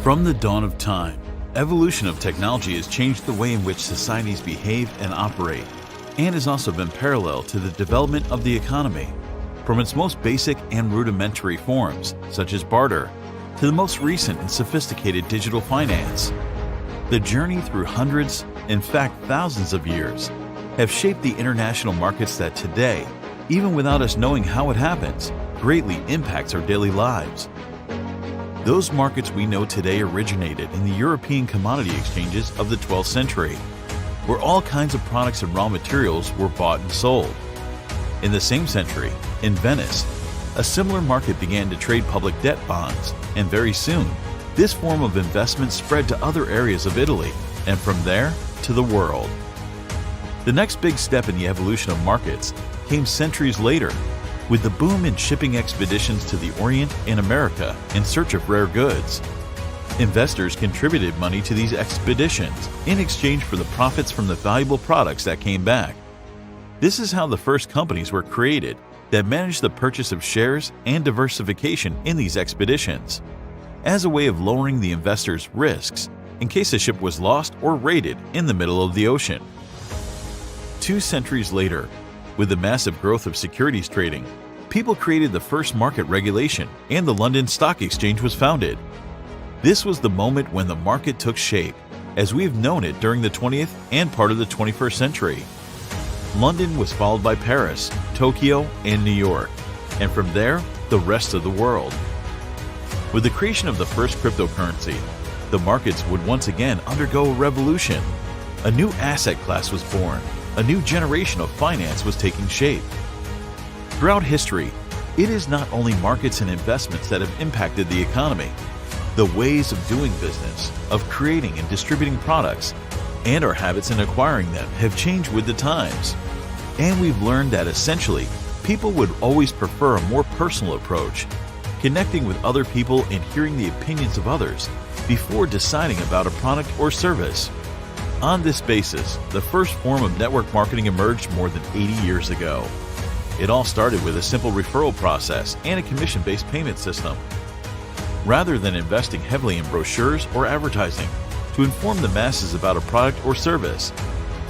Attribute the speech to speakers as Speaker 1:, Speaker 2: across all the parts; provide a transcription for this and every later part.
Speaker 1: From the dawn of time, evolution of technology has changed the way in which societies behave and operate, and has also been parallel to the development of the economy. From its most basic and rudimentary forms, such as barter, to the most recent and sophisticated digital finance. The journey through hundreds, in fact thousands of years, have shaped the international markets that today, even without us knowing how it happens, greatly impacts our daily lives. Those markets we know today originated in the European commodity exchanges of the 12th century, where all kinds of products and raw materials were bought and sold. In the same century, in Venice, a similar market began to trade public debt bonds, and very soon, this form of investment spread to other areas of Italy, and from there to the world. The next big step in the evolution of markets came centuries later, with the boom in shipping expeditions to the Orient and America in search of rare goods. Investors contributed money to these expeditions in exchange for the profits from the valuable products that came back. This is how the first companies were created that managed the purchase of shares and diversification in these expeditions, as a way of lowering the investors' risks in case a ship was lost or raided in the middle of the ocean. 2 centuries later, with the massive growth of securities trading, people created the first market regulation and the London Stock Exchange was founded. This was the moment when the market took shape, as we've known it during the 20th and part of the 21st century. London was followed by Paris, Tokyo, and New York, and from there, the rest of the world. With the creation of the first cryptocurrency, the markets would once again undergo a revolution. A new asset class was born. A new generation of finance was taking shape. Throughout history, it is not only markets and investments that have impacted the economy. The ways of doing business, of creating and distributing products, and our habits in acquiring them have changed with the times. And we've learned that essentially, people would always prefer a more personal approach, connecting with other people and hearing the opinions of others before deciding about a product or service. On this basis, the first form of network marketing emerged more than 80 years ago. It all started with a simple referral process and a commission-based payment system. Rather than investing heavily in brochures or advertising to inform the masses about a product or service.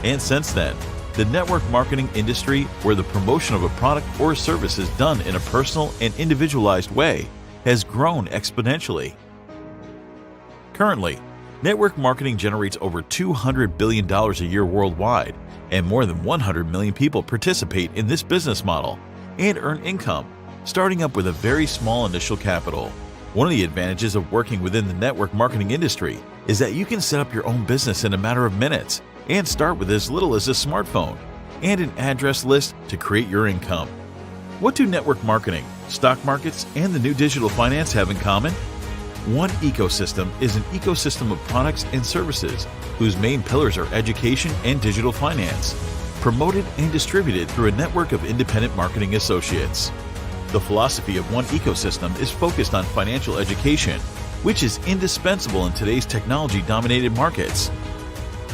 Speaker 1: And since then, the network marketing industry, where the promotion of a product or service is done in a personal and individualized way, has grown exponentially. Currently, network marketing generates over $200 billion a year worldwide, and more than 100 million people participate in this business model and earn income, starting up with a very small initial capital. One of the advantages of working within the network marketing industry is that you can set up your own business in a matter of minutes and start with as little as a smartphone and an address list to create your income. What do network marketing, stock markets, and the new digital finance have in common? One Ecosystem is an ecosystem of products and services whose main pillars are education and digital finance, promoted and distributed through a network of independent marketing associates. The philosophy of One Ecosystem is focused on financial education, which is indispensable in today's technology-dominated markets.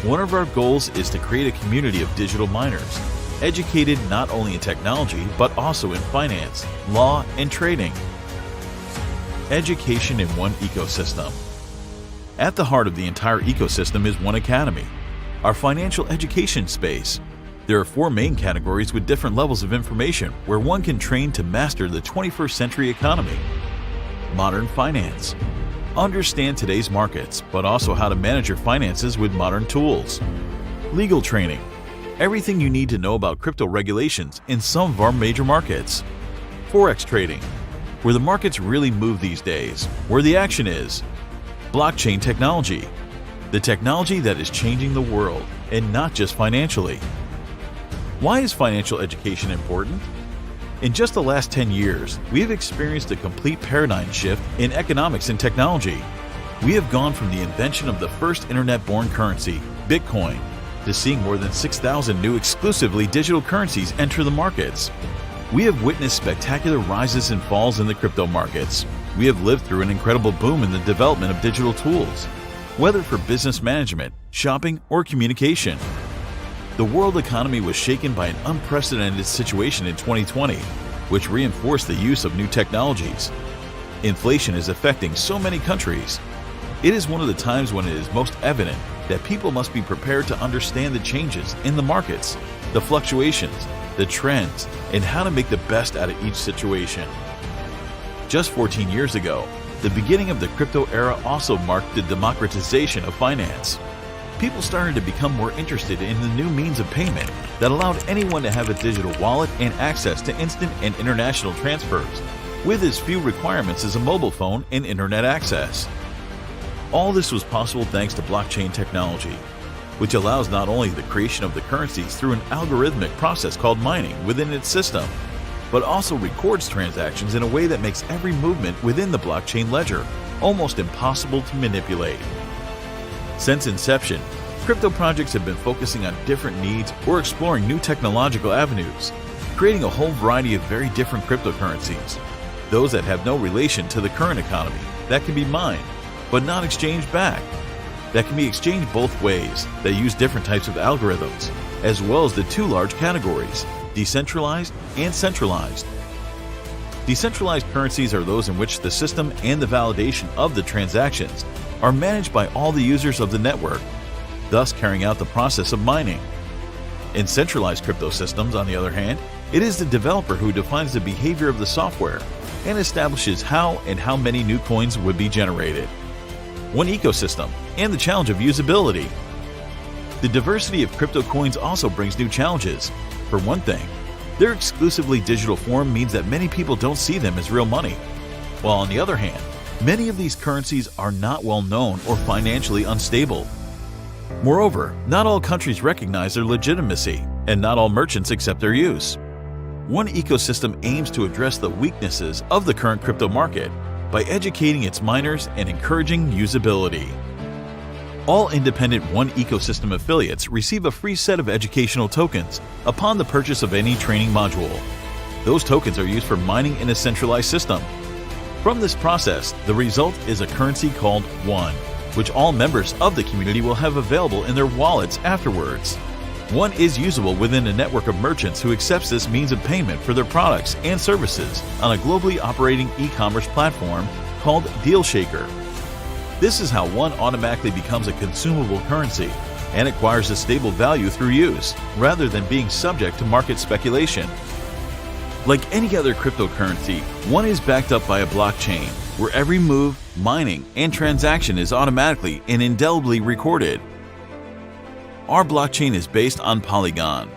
Speaker 1: One of our goals is to create a community of digital miners, educated not only in technology but also in finance, law, and trading. Education in One Ecosystem. At the heart of the entire ecosystem is One Academy, our financial education space. There are 4 main categories with different levels of information where one can train to master the 21st century economy. Modern finance. Understand today's markets, but also how to manage your finances with modern tools. Legal training. Everything you need to know about crypto regulations in some of our major markets. Forex trading, where the markets really move these days, where the action is. Blockchain technology, the technology that is changing the world, and not just financially. Why is financial education important? In just the last 10 years, we have experienced a complete paradigm shift in economics and technology. We have gone from the invention of the first internet-born currency, Bitcoin, to seeing more than 6,000 new exclusively digital currencies enter the markets. We have witnessed spectacular rises and falls in the crypto markets. We have lived through an incredible boom in the development of digital tools, whether for business management, shopping, or communication. The world economy was shaken by an unprecedented situation in 2020, which reinforced the use of new technologies. Inflation is affecting so many countries. it is one of the times when it is most evident that people must be prepared to understand the changes in the markets, the fluctuations, the trends, and how to make the best out of each situation. Just 14 years ago, the beginning of the crypto era also marked the democratization of finance. People started to become more interested in the new means of payment that allowed anyone to have a digital wallet and access to instant and international transfers, with as few requirements as a mobile phone and internet access. All this was possible thanks to blockchain technology, which allows not only the creation of the currencies through an algorithmic process called mining within its system, but also records transactions in a way that makes every movement within the blockchain ledger almost impossible to manipulate. Since inception, crypto projects have been focusing on different needs or exploring new technological avenues, creating a whole variety of very different cryptocurrencies, those that have no relation to the current economy, that can be mined, but not exchanged back, that can be exchanged both ways, that use different types of algorithms, as well as the two large categories, decentralized and centralized. Decentralized currencies are those in which the system and the validation of the transactions are managed by all the users of the network, thus carrying out the process of mining. In centralized crypto systems, on the other hand, it is the developer who defines the behavior of the software and establishes how and how many new coins would be generated. One ecosystem and the challenge of usability. The diversity of crypto coins also brings new challenges. For one thing, their exclusively digital form means that many people don't see them as real money, while on the other hand, many of these currencies are not well known or financially unstable. Moreover, not all countries recognize their legitimacy, and not all merchants accept their use. One ecosystem aims to address the weaknesses of the current crypto market by educating its miners and encouraging usability. All independent One Ecosystem affiliates receive a free set of educational tokens upon the purchase of any training module. Those tokens are used for mining in a centralized system. From this process, the result is a currency called One, which all members of the community will have available in their wallets afterwards. One is usable within a network of merchants who accepts this means of payment for their products and services on a globally operating e-commerce platform called DealShaker. This is how One automatically becomes a consumable currency and acquires a stable value through use, rather than being subject to market speculation. Like any other cryptocurrency, One is backed up by a blockchain, where every move, mining, and transaction is automatically and indelibly recorded. Our blockchain is based on Polygon.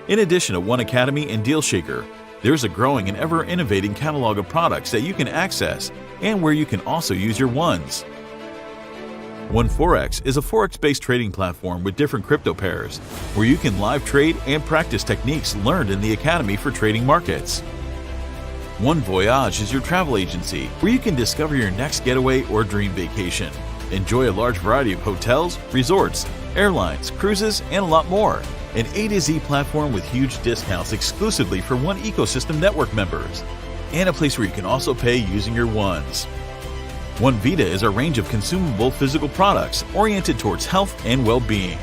Speaker 1: In addition to One Academy and DealShaker, there's a growing and ever-innovating catalog of products that you can access and where you can also use your ones. One Forex is a forex-based trading platform with different crypto pairs, where you can live trade and practice techniques learned in the Academy for Trading Markets. One Voyage is your travel agency, where you can discover your next getaway or dream vacation. Enjoy a large variety of hotels, resorts, airlines, cruises, and a lot more. An A to Z platform with huge discounts exclusively for One Ecosystem Network members, and a place where you can also pay using your ones. One Vita is a range of consumable physical products oriented towards health and well-being.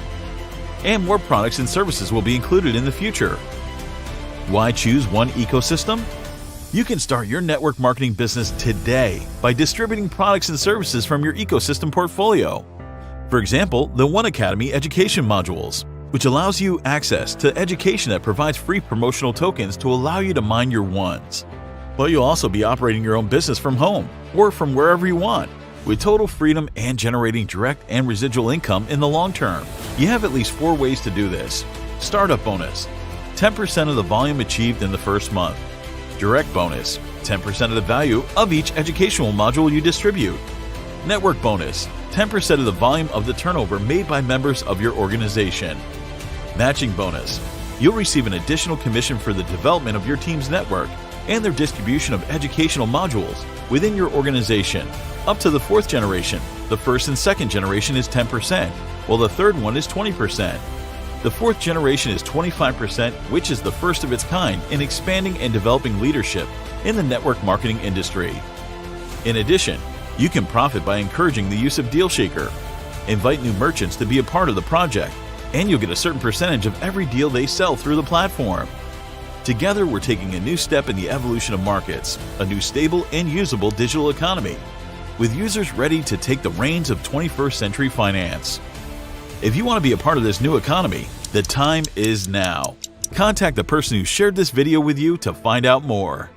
Speaker 1: And more products and services will be included in the future. Why choose One Ecosystem? You can start your network marketing business today by distributing products and services from your ecosystem portfolio. For example, the One Academy education modules, which allows you access to education that provides free promotional tokens to allow you to mine your ones. But you'll also be operating your own business from home or from wherever you want, with total freedom and generating direct and residual income in the long term. You have at least 4 ways to do this. Startup bonus, 10% of the volume achieved in the first month. Direct bonus, 10% of the value of each educational module you distribute. Network bonus, 10% of the volume of the turnover made by members of your organization. Matching bonus, you'll receive an additional commission for the development of your team's network and their distribution of educational modules within your organization. Up to the 4th generation, the 1st and 2nd generation is 10%, while the 3rd one is 20%. The 4th generation is 25%, which is the first of its kind in expanding and developing leadership in the network marketing industry. In addition, you can profit by encouraging the use of DealShaker. Invite new merchants to be a part of the project, and you'll get a certain percentage of every deal they sell through the platform. Together, we're taking a new step in the evolution of markets, a new stable and usable digital economy. with users ready to take the reins of 21st century finance. If you want to be a part of this new economy, the time is now. Contact the person who shared this video with you to find out more.